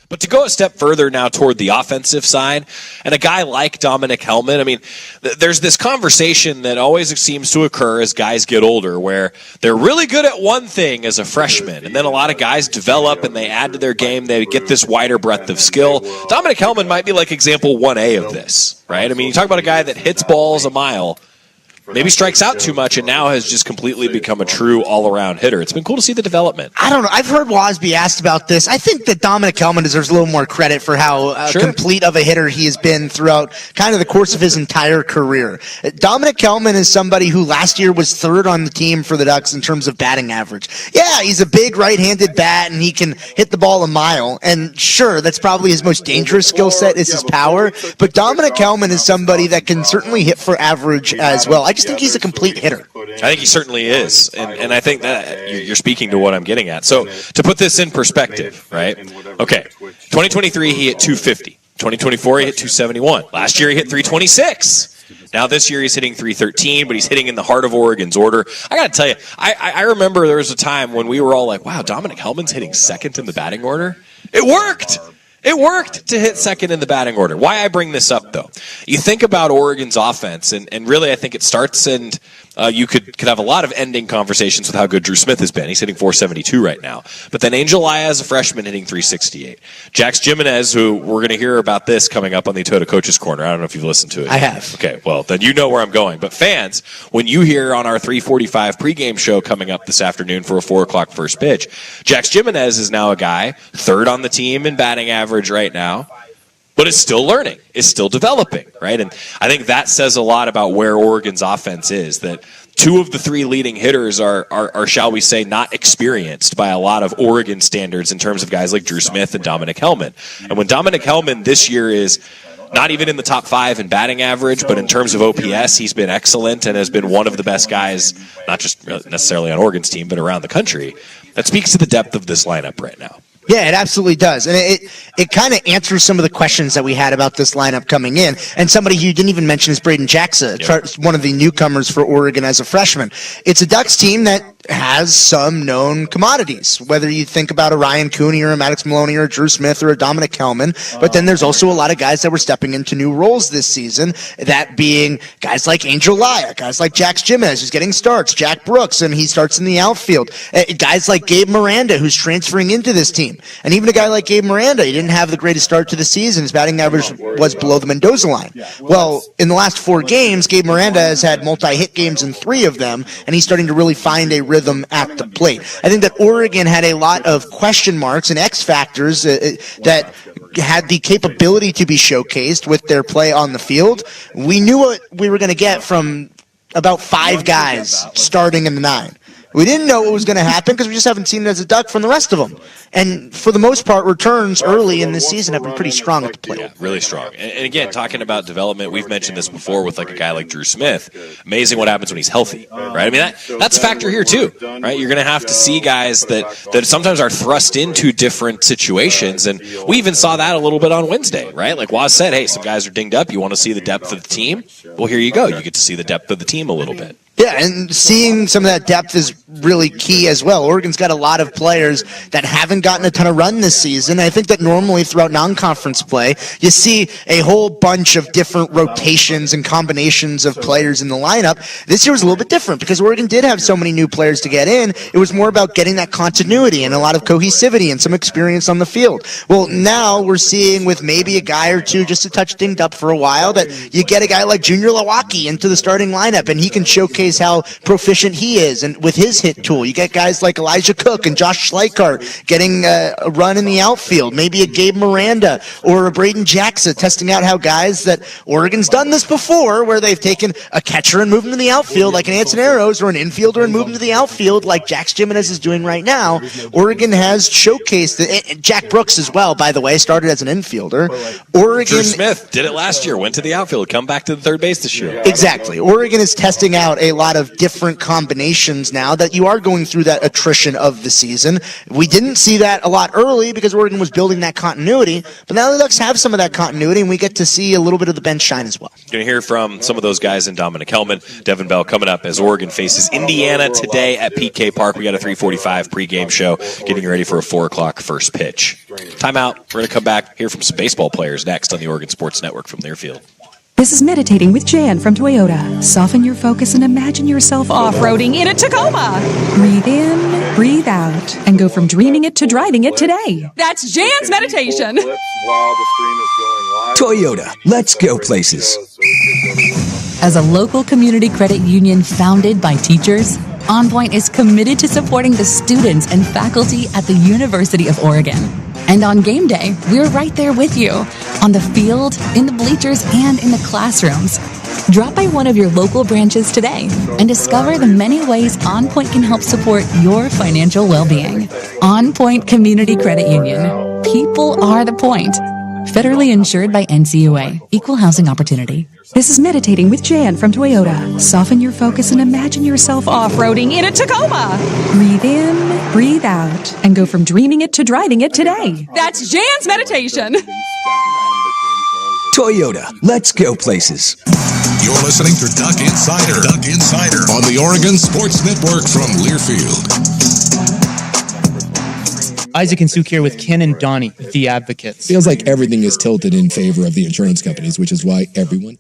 But to go a step further now toward the offensive side, and a guy like Dominic Hellman, I mean, there's this conversation that always seems to occur as guys get older where they're really good at one thing as a freshman, and then a lot of guys develop and they add to their game, they get this wider breadth of skill. Dominic Hellman might be like example 1A of this, right? I mean, you talk about a guy that hits balls a mile, maybe strikes out too much, and now has just completely become a true all-around hitter. It's been cool to see the development. I don't know. I've heard Wasby asked about this. I think that Dominic Hellman deserves a little more credit for how complete of a hitter he has been throughout kind of the course of his entire career. Dominic Hellman is somebody who last year was third on the team for the Ducks in terms of batting average. Yeah, he's a big right-handed bat, and he can hit the ball a mile. And sure, that's probably his most dangerous skill set is his power. But Dominic Hellman is somebody that can certainly hit for average as well. I just think he's a complete hitter. I think he certainly is, and I think that you're speaking to what I'm getting at. So to put this in perspective, right? Okay, 2023 he hit 250. 2024 he hit 271. Last year he hit 326. Now this year he's hitting 313, but he's hitting in the heart of Oregon's order. I got to tell you, I remember there was a time when we were all like, wow, Dominic Hellman's hitting second in the batting order. It worked. It worked to hit second in the batting order. Why I bring this up, though, you think about Oregon's offense, and really I think it starts, and you could have a lot of ending conversations with how good Drew Smith has been. He's hitting 472 right now. But then Angel Laya as a freshman hitting 368. Jax Jimenez, who we're going to hear about this coming up on the Toyota Coaches Corner. I don't know if you've listened to it. I have. Okay, well, then you know where I'm going. But fans, when you hear on our 3:45 pregame show coming up this afternoon for a 4 o'clock first pitch, Jax Jimenez is now a guy, third on the team in batting average right now, but is still learning, is still developing, right? And I think that says a lot about where Oregon's offense is, that two of the three leading hitters are, shall we say, not experienced by a lot of Oregon standards in terms of guys like Drew Smith and Dominic Hellman. And when Dominic Hellman this year is not even in the top 5 in batting average, but in terms of OPS, he's been excellent and has been one of the best guys, not just necessarily on Oregon's team, but around the country. That speaks to the depth of this lineup right now. Yeah, it absolutely does. And it kind of answers some of the questions that we had about this lineup coming in. And somebody you didn't even mention is Braden Jackson, one of the newcomers for Oregon as a freshman. It's a Ducks team that has some known commodities, whether you think about a Ryan Cooney or a Maddox Maloney or a Drew Smith or a Dominic Hellman. But then there's also a lot of guys that were stepping into new roles this season, that being guys like Angel Laya, guys like Jax Jimenez, who's getting starts, Jack Brooks, and he starts in the outfield, guys like Gabe Miranda, who's transferring into this team. And even a guy like Gabe Miranda, he didn't have the greatest start to the season. His batting average was below the Mendoza line. Well, in the last 4 games, Gabe Miranda has had multi-hit games in 3 of them, and he's starting to really find a rhythm at the plate. I think that Oregon had a lot of question marks and X factors that had the capability to be showcased with their play on the field. We knew what we were going to get from about 5 guys starting in the 9. We didn't know what was going to happen because we just haven't seen it as a Duck from the rest of them. And for the most part, returns early in this season have been pretty strong at the plate. Yeah, really strong. And again, talking about development, we've mentioned this before with like a guy like Drew Smith. Amazing what happens when he's healthy, right? I mean, that's a factor here too, right? You're going to have to see guys that sometimes are thrust into different situations. And we even saw that a little bit on Wednesday, right? Like Waz said, hey, some guys are dinged up. You want to see the depth of the team? Well, here you go. You get to see the depth of the team a little bit. Yeah, and seeing some of that depth is really key as well. Oregon's got a lot of players that haven't gotten a ton of run this season. I think that normally throughout non-conference play, you see a whole bunch of different rotations and combinations of players in the lineup. This year was a little bit different because Oregon did have so many new players to get in. It was more about getting that continuity and a lot of cohesivity and some experience on the field. Well, now we're seeing with maybe a guy or two just a touch dinged up for a while that you get a guy like Junior Lawaki into the starting lineup and he can showcase how proficient he is, and with his hit tool, you get guys like Elijah Cook and Josh Schleichart getting a run in the outfield, maybe a Gabe Miranda or a Braden Jackson testing out how guys that Oregon's done this before, where they've taken a catcher and moved him to the outfield like an Anson Arrows or an infielder and moved him to the outfield like Jax Jimenez is doing right now. Oregon has showcased it. Jack Brooks as well, by the way, started as an infielder. Oregon, Drew Smith did it last year, went to the outfield, come back to the third base this year. Exactly. Oregon is testing out a lot of different combinations now that you are going through that attrition of the season. We didn't see that a lot early because Oregon was building that continuity, but now the Ducks have some of that continuity, and we get to see a little bit of the bench shine as well. Going to hear from some of those guys in Dominic Hellman, Devin Bell coming up as Oregon faces Indiana today at PK Park. We got a 3:45 pregame show, getting ready for a 4 o'clock first pitch. Timeout. We're going to come back, hear from some baseball players next on the Oregon Sports Network from Learfield. This is Meditating with Jan from Toyota. Soften your focus and imagine yourself off-roading in a Tacoma. Breathe in, breathe out, and go from dreaming it to driving it today. That's Jan's meditation. Toyota, let's go places. As a local community credit union founded by teachers, OnPoint is committed to supporting the students and faculty at the University of Oregon. And on game day, we're right there with you, on the field, in the bleachers, and in the classrooms. Drop by one of your local branches today and discover the many ways OnPoint can help support your financial well-being. OnPoint Community Credit Union. People are the point. Federally insured by NCUA. Equal housing opportunity. This is Meditating with Jan from Toyota. Soften your focus and imagine yourself off-roading in a Tacoma. Breathe in, breathe out, and go from dreaming it to driving it today. That's Jan's meditation. Toyota, let's go places. You're listening to Duck Insider. Duck Insider on the Oregon Sports Network from Learfield. Isaac and Suk here with Ken and Donnie, the Advocates. Feels like everything is tilted in favor of the insurance companies, which is why everyone...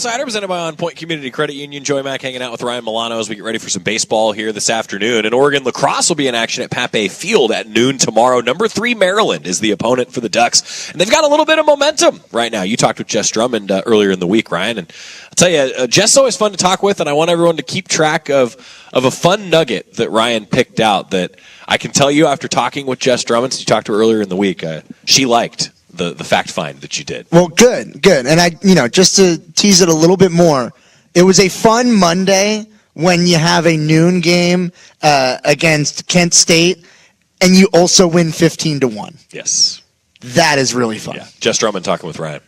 Insider presented by On Point Community Credit Union. Joey Mack hanging out with Ryan Milano as we get ready for some baseball here this afternoon. And Oregon lacrosse will be in action at Pape Field at noon tomorrow. Number 3 Maryland is the opponent for the Ducks. And they've got a little bit of momentum right now. You talked with Jess Drummond earlier in the week, Ryan. And I'll tell you, Jess is always fun to talk with, and I want everyone to keep track of a fun nugget that Ryan picked out that I can tell you after talking with Jess Drummond, you talked to her earlier in the week, she liked the fact find that you did. Well, good. And just to tease it a little bit more, it was a fun Monday when you have a noon game against Kent State and you also win 15-1. Yes. That is really fun. Yeah. Jess Drummond talking with Ryan.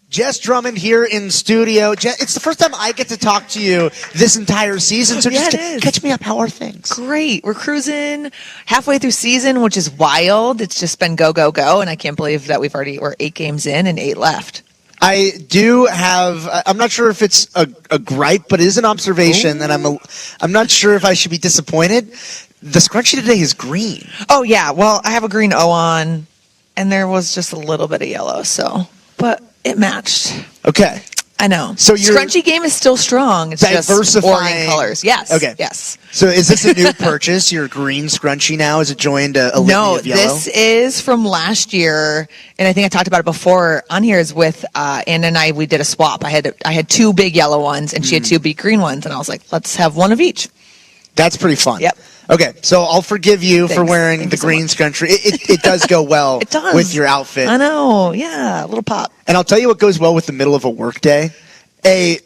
Jess Drummond here in studio. It's the first time I get to talk to you this entire season, so just catch me up. How are things? Great. We're cruising halfway through season, which is wild. It's just been go, go, go, and I can't believe that we're 8 games in and 8 left. I do have. I'm not sure if it's a gripe, but it is an observation, and I'm not sure if I should be disappointed. The scrunchie today is green. Oh yeah. Well, I have a green O on, and there was just a little bit of yellow, but it matched. Okay. I know. So your scrunchie game is still strong. It's just Oregon colors. Yes. Okay. Yes. So is this a new purchase? Your green scrunchie now? Has it joined a litany of yellow? No, this is from last year, and I think I talked about it before on here. Is with Anna and I. We did a swap. I had 2 big yellow ones, and she had 2 big green ones, and I was like, let's have one of each. That's pretty fun. Yep. Okay, so I'll forgive you for wearing the green scrunchie. It does go well it does. with your outfit. I know, yeah, a little pop. And I'll tell you what goes well with the middle of a workday. A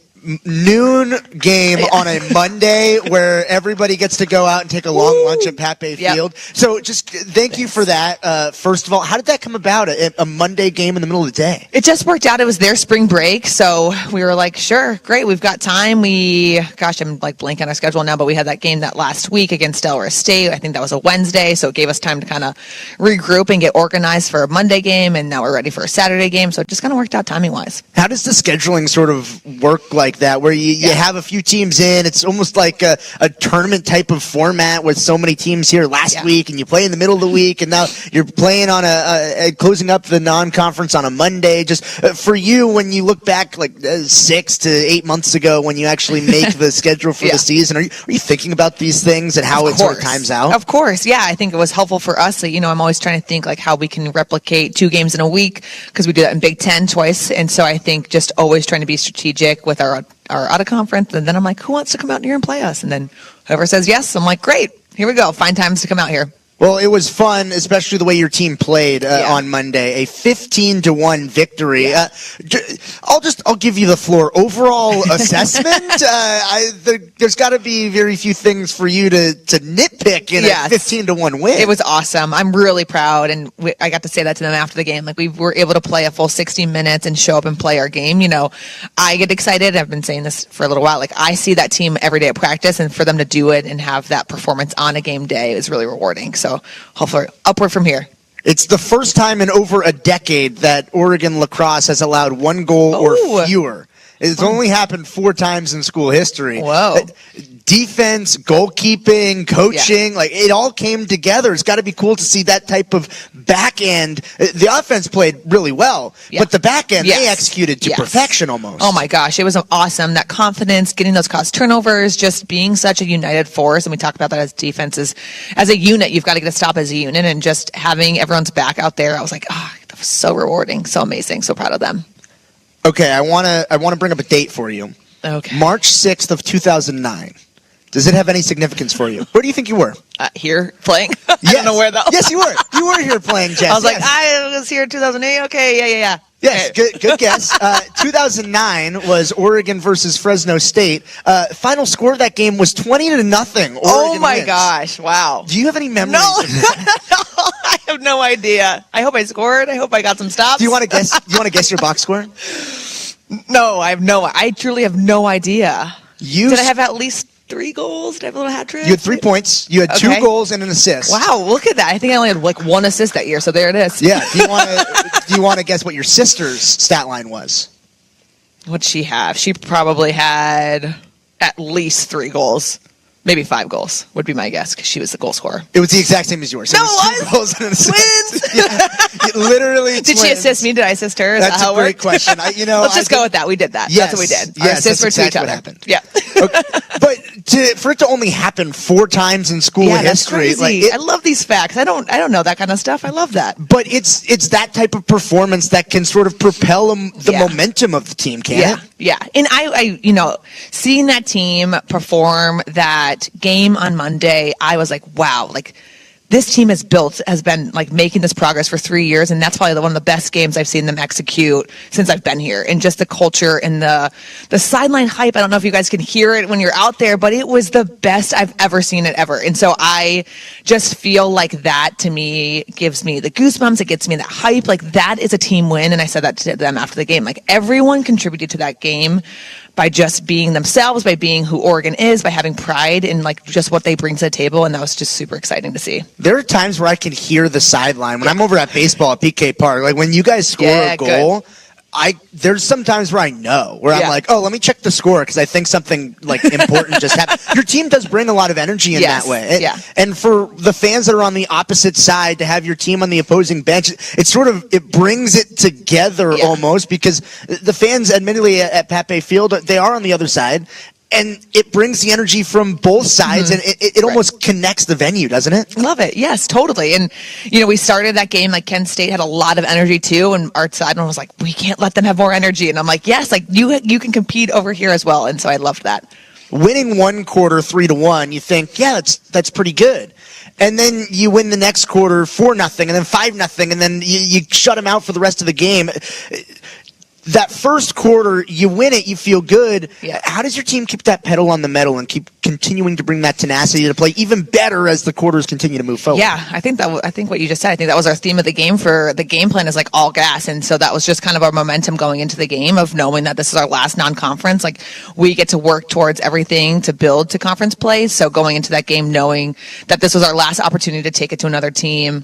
noon game on a Monday where everybody gets to go out and take a long lunch at Pape Field. So just thank you for that. First of all, how did that come about, a Monday game in the middle of the day? It just worked out. It was their spring break, so we were like, sure, great, we've got time. I'm like blanking on our schedule now, but we had that game that last week against Delaware State. I think that was a Wednesday, so it gave us time to kind of regroup and get organized for a Monday game, and now we're ready for a Saturday game, so it just kind of worked out timing-wise. How does the scheduling sort of work like that, where you have a few teams in? It's almost like a tournament type of format with so many teams here last week, and you play in the middle of the week, and now you're playing on closing up the non-conference on a Monday. Just for you, when you look back like 6 to 8 months ago when you actually make the schedule for the season, are you thinking about these things and how it sort of times out? Of course, yeah. I think it was helpful for us. So, I'm always trying to think like how we can replicate 2 games in a week, because we do that in Big Ten twice, and so I think just always trying to be strategic with our out of conference, and then I'm like, who wants to come out here and play us? And then whoever says yes, I'm like, great, here we go, find times to come out here. Well, it was fun, especially the way your team played on Monday. A 15-1 victory. I'll give you the floor. Overall assessment. There's got to be very few things for you to nitpick in a 15-1 win. It was awesome. I'm really proud, and I got to say that to them after the game. Like, we were able to play a full 60 minutes and show up and play our game. I get excited. I've been saying this for a little while. Like, I see that team every day at practice, and for them to do it and have that performance on a game day is really rewarding. So hopefully upward from here. It's the first time in over a decade that Oregon lacrosse has allowed 1 goal or fewer. It's only happened 4 times in school history. Whoa. Defense, goalkeeping, coaching, like it all came together. It's got to be cool to see that type of back end. The offense played really well, but the back end, they executed to perfection almost. Oh my gosh, it was awesome. That confidence, getting those caused turnovers, just being such a united force. And we talked about that as defenses. As a unit, you've got to get a stop as a unit, and just having everyone's back out there, I was like, that was so rewarding, so amazing, so proud of them. Okay, I want to bring up a date for you. Okay. March 6th of 2009. Does it have any significance for you? Where do you think you were? Here playing. I don't know where though. Yes, you were. You were here playing, Jess. I was like, I was here in 2008. Okay, yeah. Yes, good guess. 2009 was Oregon versus Fresno State. Final score of that game was 20-0. Oh my gosh! Wow. Do you have any memories? No, I have no idea. I hope I scored. I hope I got some stops. Do you want to guess? Do you want to guess your box score? No, I truly have no idea. Did I have at least 3 goals? Did I have a little hat trick? You had 3 points. You had 2 goals and an assist. Wow, look at that. I think I only had like 1 assist that year, so there it is. Yeah. Do you want to guess what your sister's stat line was? What'd she have? She probably had at least 3 goals. Maybe 5 goals would be my guess because she was the goal scorer. It was the exact same as yours. No, it was 2 goals and an assist. Yeah, literally Did she assist me? Did I assist her? Is That's that how a great it worked? question. Let's just go with that. We did that. Yes, That's what we did. yes, Our assists that's were to exactly each other. what happened. Yeah. Okay. But for it to only happen 4 times in school Yeah, that's history, crazy. I love these facts. I don't know that kind of stuff. I love that. but it's that type of performance that can sort of propel the Yeah. momentum of the team, can't Yeah, it? yeah. And I, seeing that team perform that game on Monday, I was like, wow, like this team has been like making this progress for 3 years. And that's probably one of the best games I've seen them execute since I've been here. And just the culture and the sideline hype. I don't know if you guys can hear it when you're out there, but it was the best I've ever seen it ever. And so I just feel like that to me gives me the goosebumps. It gets me that hype. Like that is a team win. And I said that to them after the game. Like everyone contributed to that game by just being themselves, by being who Oregon is, by having pride in like just what they bring to the table. And that was just super exciting to see. There are times where I can hear the sideline when I'm over at baseball at PK Park. Like when you guys score a goal, good. there's some times where I know where I'm Yeah. like, oh, let me check the score because I think something like important just happened. Your team does bring a lot of energy in Yes, that way. yeah. And for the fans that are on the opposite side to have your team on the opposing bench, it brings it together Yeah. almost because the fans, admittedly at Pape Field, they are on the other side. And it brings the energy from both sides, and it almost connects the venue, doesn't it? I love it. Yes, totally. And, we started that game, like Kent State had a lot of energy too. And our sideline was like, we can't let them have more energy. And I'm like, yes, like you can compete over here as well. And so I loved that. Winning one quarter 3-1, you think, yeah, that's pretty good. And then you win the next quarter 4-0, and then 5-0, and then you shut them out for the rest of the game. That first quarter, you win it, you feel good. Yeah. How does your team keep that pedal on the metal and keep continuing to bring that tenacity to play even better as the quarters continue to move forward? Yeah, I think what you just said. I think that was our theme of the game. For the game plan is like all gas, and so that was just kind of our momentum going into the game of knowing that this is our last non-conference. Like we get to work towards everything to build to conference play. So going into that game, knowing that this was our last opportunity to take it to another team,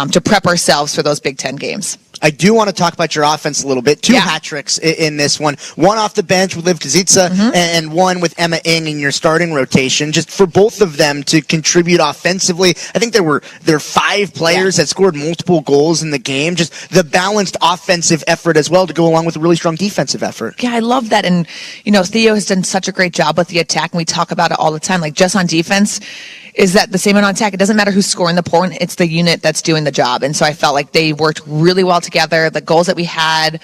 to prep ourselves for those Big Ten games. I do want to talk about your offense a little bit. 2 hat tricks in this one. One off the bench with Liv Kazica and one with Emma Ing in your starting rotation. Just for both of them to contribute offensively. I think there are 5 players that scored multiple goals in the game. Just the balanced offensive effort as well to go along with a really strong defensive effort. Yeah, I love that. And, Theo has done such a great job with the attack, and we talk about it all the time. Like just on defense, is that the same on attack? It doesn't matter who's scoring the point. It's the unit that's doing the job. And so I felt like they worked really well together. The goals that we had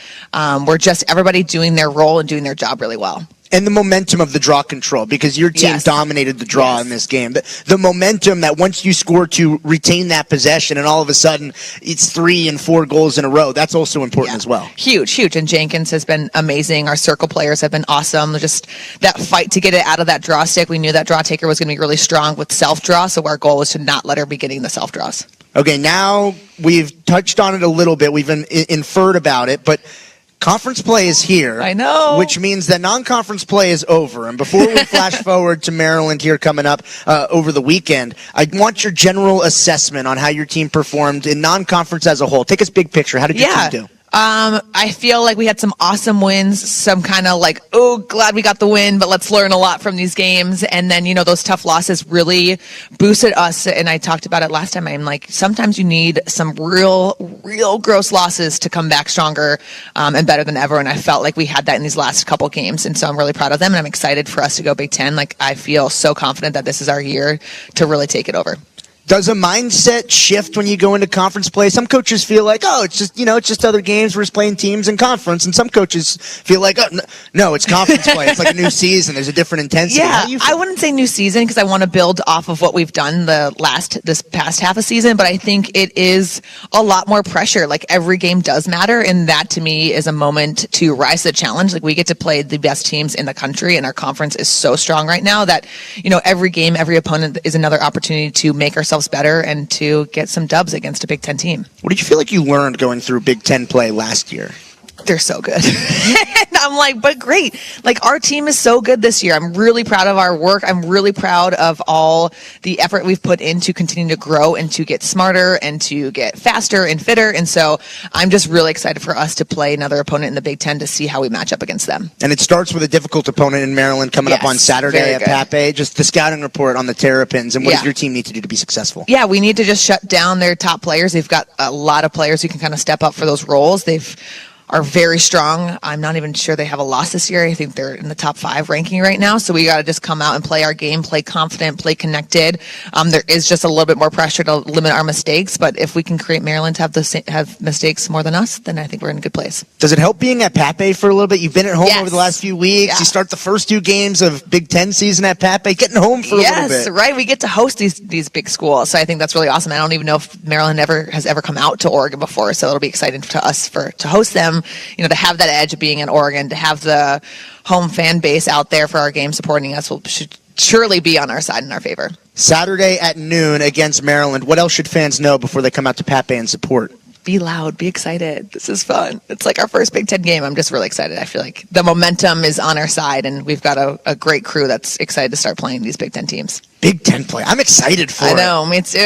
were just everybody doing their role and doing their job really well. And the momentum of the draw control, because your team dominated the draw in this game. The momentum that once you score to retain that possession and all of a sudden it's 3 and 4 goals in a row, that's also important as well. Huge. And Jenkins has been amazing. Our circle players have been awesome. Just that fight to get it out of that draw stick. We knew that draw taker was going to be really strong with self-draw, so our goal was to not let her be getting the self-draws. Okay, now we've touched on it a little bit. We've inferred about it, but conference play is here. I know. Which means that non-conference play is over. And before we flash forward to Maryland here coming up over the weekend, I want your general assessment on how your team performed in non-conference as a whole. Take us big picture. How did your team do? I feel like we had some awesome wins, some kind of like, oh, glad we got the win, but let's learn a lot from these games. And then, those tough losses really boosted us. And I talked about it last time. I'm like, sometimes you need some real gross losses to come back stronger and better than ever. And I felt like we had that in these last couple games. And so I'm really proud of them. And I'm excited for us to go Big Ten. Like, I feel so confident that this is our year to really take it over. Does a mindset shift when you go into conference play? Some coaches feel like, oh, it's just other games. We're just playing teams in conference. And some coaches feel like, oh, no, it's conference play. It's like a new season. There's a different intensity. Yeah, I wouldn't say new season because I want to build off of what we've done this past half a season. But I think it is a lot more pressure. Like every game does matter. And that to me is a moment to rise to the challenge. Like we get to play the best teams in the country and our conference is so strong right now that, every game, every opponent is another opportunity to make ourselves better and to get some dubs against a Big Ten team. What did you feel like you learned going through Big Ten play last year? They're so good. And I'm like, but great. Like, our team is so good this year. I'm really proud of our work. I'm really proud of all the effort we've put into continuing to grow and to get smarter and to get faster and fitter. And so I'm just really excited for us to play another opponent in the Big Ten to see how we match up against them. And it starts with a difficult opponent in Maryland coming up on Saturday at Pape. Just the scouting report on the Terrapins, and what does your team need to do to be successful? Yeah, we need to just shut down their top players. They've got a lot of players who can kind of step up for those roles. They've are very strong. I'm not even sure they have a loss this year. I think they're in the top 5 ranking right now. So we got to just come out and play our game, play confident, play connected. There is just a little bit more pressure to limit our mistakes, but if we can create Maryland to have mistakes more than us, then I think we're in a good place. Does it help being at Pape for a little bit? You've been at home over the last few weeks. You start the first 2 games of Big Ten season at Pape, getting home for a little bit. Yes, right. We get to host these big schools, so I think that's really awesome. I don't even know if Maryland has ever come out to Oregon before, so it'll be exciting to us to host them. To have that edge of being in Oregon, to have the home fan base out there for our game supporting us should surely be on our side in our favor. Saturday at noon against Maryland. What else should fans know before they come out to Pape and support? Be loud, be excited. This is fun. It's like our first Big Ten game. I'm just really excited. I feel like the momentum is on our side, and we've got a great crew that's excited to start playing these Big Ten teams. Big Ten play. I'm excited for it. I know, me too.